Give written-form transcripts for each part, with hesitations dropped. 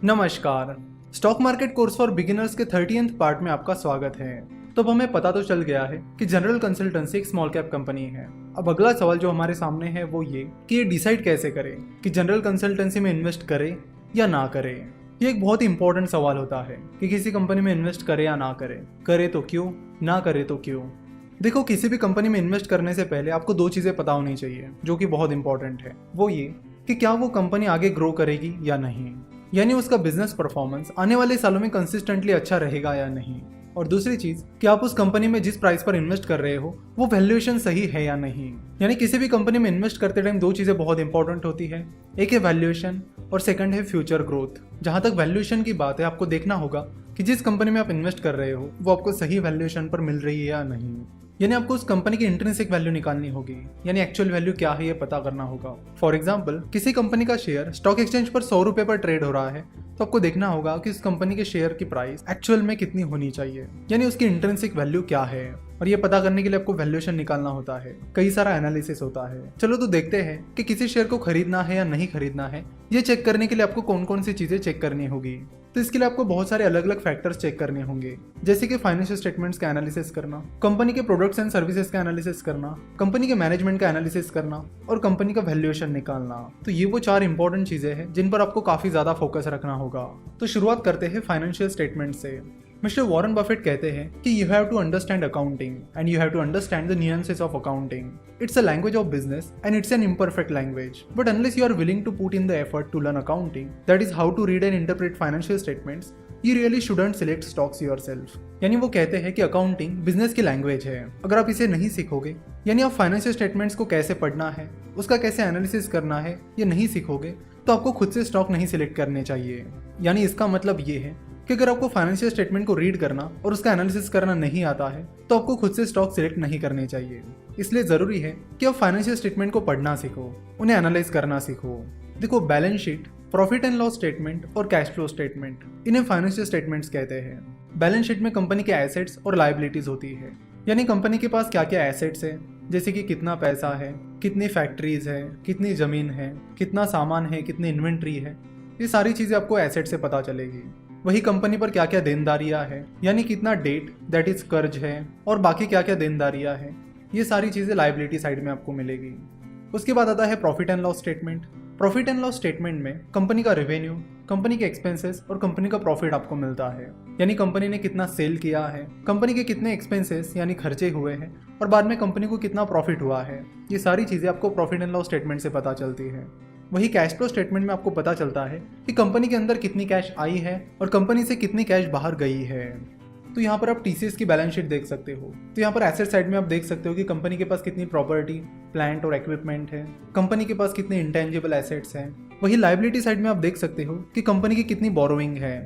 नमस्कार। Stock market course for beginners के 30th part में आपका स्वागत है। तो अब हमें पता तो चल गया है कि जनरल कंसल्टेंसी एक स्मॉल कैप कंपनी है। अब अगला सवाल जो हमारे सामने है वो ये कि ये डिसाइड कैसे करें कि जनरल कंसल्टेंसी में इन्वेस्ट करें या ना करें। ये एक बहुत ही इंपॉर्टेंट सवाल होता है कि किसी कंपनी में इन्वेस्ट करें या ना करें, करे तो क्यों, ना करे तो क्यों। देखो, किसी भी कंपनी में इन्वेस्ट करने से पहले आपको दो चीजें पता होनी चाहिए जो कि बहुत इंपॉर्टेंट है। वो ये कि क्या वो कंपनी आगे ग्रो करेगी या नहीं, यानी उसका बिजनेस परफॉर्मेंस आने वाले सालों में कंसिस्टेंटली अच्छा रहेगा या नहीं। और दूसरी चीज कि आप उस कंपनी में जिस प्राइस पर इन्वेस्ट कर रहे हो वो वैल्यूएशन सही है या नहीं। यानी किसी भी कंपनी में इन्वेस्ट करते टाइम दो चीजें बहुत इंपॉर्टेंट होती है, एक है वैल्यूएशन और सेकंड है फ्यूचर ग्रोथ। जहां तक वैल्यूएशन की बात है, आपको देखना होगा कि जिस कंपनी में आप इन्वेस्ट कर रहे हो वो आपको सही वैल्यूएशन पर मिल रही है या नहीं। यानी आपको उस कंपनी की इंट्रिंसिक वैल्यू निकालनी होगी, यानी एक्चुअल वैल्यू क्या है ये पता करना होगा। फॉर एग्जांपल, किसी कंपनी का शेयर स्टॉक एक्सचेंज पर 100 रुपए पर ट्रेड हो रहा है तो आपको देखना होगा कि उस कंपनी के शेयर की प्राइस एक्चुअल में कितनी होनी चाहिए, यानी उसकी इंट्रिंसिक वैल्यू क्या है। और ये पता करने के लिए आपको वैल्यूएशन निकालना होता है, कई सारा एनालिसिस होता है। चलो तो देखते हैं कि किसी शेयर को खरीदना है या नहीं खरीदना है। ये चेक करने के लिए आपको कौन कौन सी चीजें चेक करनी होगी। तो इसके लिए आपको बहुत सारे अलग अलग फैक्टर्स चेक करने होंगे, जैसे कि फाइनेंशियल स्टेटमेंट्स का एनालिसिस करना, कंपनी के प्रोडक्ट्स एंड सर्विसेज का एनालिसिस करना, कंपनी के मैनेजमेंट का एनालिसिस करना और कंपनी का वैल्यूएशन निकालना। तो ये वो चार इंपॉर्टेंट चीजें हैं जिन पर आपको काफी ज्यादा फोकस रखना होगा। तो शुरुआत करते हैं फाइनेंशियल स्टेटमेंट से। मिस्टर वॉरेन बफेट कहते हैं कि you have to understand accounting and you have to understand the nuances of accounting. It's a language of business and it's an imperfect language. But unless you are willing to put in the effort to learn accounting, that is how to read and interpret financial statements, you really shouldn't select stocks yourself. यानी वो कहते हैं कि accounting business की language है। अगर आप इसे नहीं सीखोगे, यानी आप फाइनेंशियल स्टेटमेंट्स को कैसे पढ़ना है, उसका कैसे एनालिसिस करना है, ये नहीं सीखोगे तो आपको खुद से स्टॉक नहीं सिलेक्ट करने चाहिए। यानी इसका मतलब ये है कि अगर आपको फाइनेंशियल स्टेटमेंट को रीड करना और उसका एनालिसिस करना नहीं आता है तो आपको खुद से स्टॉक सिलेक्ट नहीं करने चाहिए। इसलिए जरूरी है कि आप फाइनेंशियल स्टेटमेंट को पढ़ना सीखो, उन्हें एनालाइज करना सीखो। देखो, balance sheet, profit and loss statement और कैश फ्लो स्टेटमेंट, इन्हें फाइनेंशियल स्टेटमेंट्स कहते हैं। बैलेंस शीट में कंपनी के एसेट्स और लायबिलिटीज होती है, यानी कंपनी के पास क्या क्या एसेट्स है, जैसे कि कितना पैसा है, कितनी फैक्ट्रीज है, कितनी जमीन है, कितना सामान है, कितनी इन्वेंट्री है। ये सारी चीजें आपको एसेट से पता चलेगी। वही कंपनी पर क्या क्या देनदारियां है, यानी कितना डेट दैट इज कर्ज है और बाकी क्या क्या देनदारियां है, ये सारी चीजें लायबिलिटी साइड में आपको मिलेगी। उसके बाद आता है profit and loss statement. Profit and loss statement में कंपनी का रेवेन्यू, कंपनी के एक्सपेंसेस और कंपनी का प्रॉफिट आपको मिलता है, यानी कंपनी ने कितना सेल किया है, कंपनी के कितने एक्सपेंसेस यानी खर्चे हुए हैं और बाद में कंपनी को कितना प्रॉफिट हुआ है। ये सारी चीजें आपको प्रॉफिट एंड लॉस स्टेटमेंट से पता चलती है। वही कैश फ्लो स्टेटमेंट में आपको पता चलता है कि कंपनी के अंदर कितनी कैश आई है और कंपनी से कितनी कैश बाहर गई है। तो यहाँ पर आप टीसीएस की बैलेंस शीट देख सकते हो। तो यहाँ पर एसेट साइड में आप देख सकते हो कि कंपनी के पास कितनी प्रॉपर्टी, प्लांट और इक्विपमेंट है, कंपनी के पास कितने इंटेंजिबल एसेट्स हैं। वही लायबिलिटी साइड में आप देख सकते हो कि कंपनी की कितनी बोरोइंग है।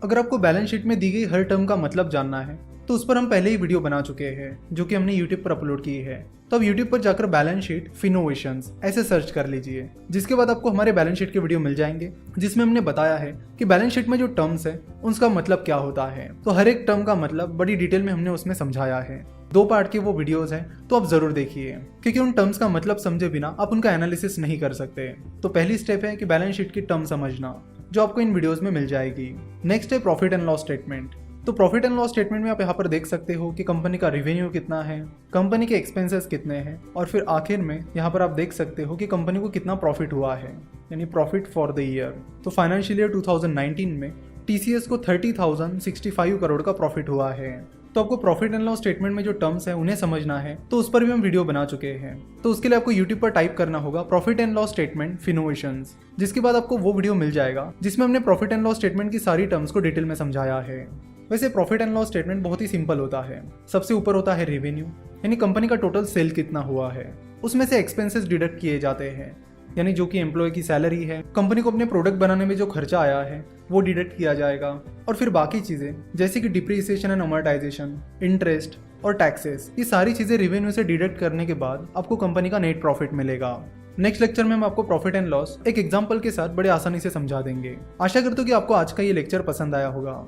अगर आपको बैलेंस शीट में दी गई हर टर्म का मतलब जानना है तो उस पर हम पहले ही वीडियो बना चुके हैं जो कि हमने यूट्यूब पर अपलोड की है। तो अब यूट्यूब पर जाकर बैलेंस शीट फिनोवेशंस ऐसे सर्च कर लीजिए, जिसके बाद आपको हमारे बैलेंस शीट के वीडियो मिल जाएंगे जिसमें हमने बताया है कि बैलेंस शीट में जो टर्म्स है उसका मतलब क्या होता है। तो हर एक टर्म का मतलब बड़ी डिटेल में हमने उसमें समझाया है। 2 पार्ट के वो वीडियोस हैं, तो आप जरूर देखिए, क्योंकि उन टर्म्स का मतलब समझे बिना आप उनका एनालिसिस नहीं कर सकते। तो पहली स्टेप है कि बैलेंस शीट की टर्म समझना, जो आपको इन वीडियोस में मिल जाएगी। नेक्स्ट है प्रॉफिट एंड लॉस स्टेटमेंट। तो प्रॉफिट एंड लॉस स्टेटमेंट में आप यहाँ पर देख सकते हो कि कंपनी का रेवेन्यू कितना है, कंपनी के एक्सपेंसेस कितने हैं और फिर आखिर में यहाँ पर आप देख सकते हो कि कंपनी को कितना प्रॉफिट हुआ है, यानी प्रॉफिट फॉर द ईयर। तो फाइनेंशियल ईयर 2019 में टीसीएस को 30,065 करोड़ का प्रॉफिट हुआ है। तो आपको प्रॉफिट एंड लॉस स्टेटमेंट में जो टर्म्स है उन्हें समझना है, तो उस पर भी हम वीडियो बना चुके हैं। तो उसके लिए आपको यूट्यूब पर टाइप करना होगा profit and loss statement Finnovations, जिसके बाद आपको वो वीडियो मिल जाएगा जिसमें हमने प्रॉफिट एंड लॉस स्टेटमेंट की सारी टर्म्स को डिटेल में समझाया है। वैसे प्रॉफिट एंड लॉस स्टेटमेंट बहुत ही सिंपल होता है। सबसे ऊपर होता है रेवेन्यू, यानी कंपनी का टोटल सेल कितना हुआ है, उसमें से एक्सपेंसेस डिडक्ट किए जाते हैं, यानी जो कि एम्प्लॉय की सैलरी है, कंपनी को अपने प्रोडक्ट बनाने में जो खर्चा आया है वो डिडक्ट किया जाएगा, और फिर बाकी चीजें जैसे कि डिप्रिसिएशन एंड अमोर्टाइजेशन, इंटरेस्ट और टैक्सेस, ये सारी चीजें रेवेन्यू से डिडक्ट करने के बाद आपको कंपनी का नेट प्रॉफिट मिलेगा। नेक्स्ट लेक्चर में हम आपको प्रॉफिट एंड लॉस एक एग्जांपल के साथ बड़े आसानी से समझा देंगे। आशा करता हूँ कि आपको आज का ये लेक्चर पसंद आया होगा।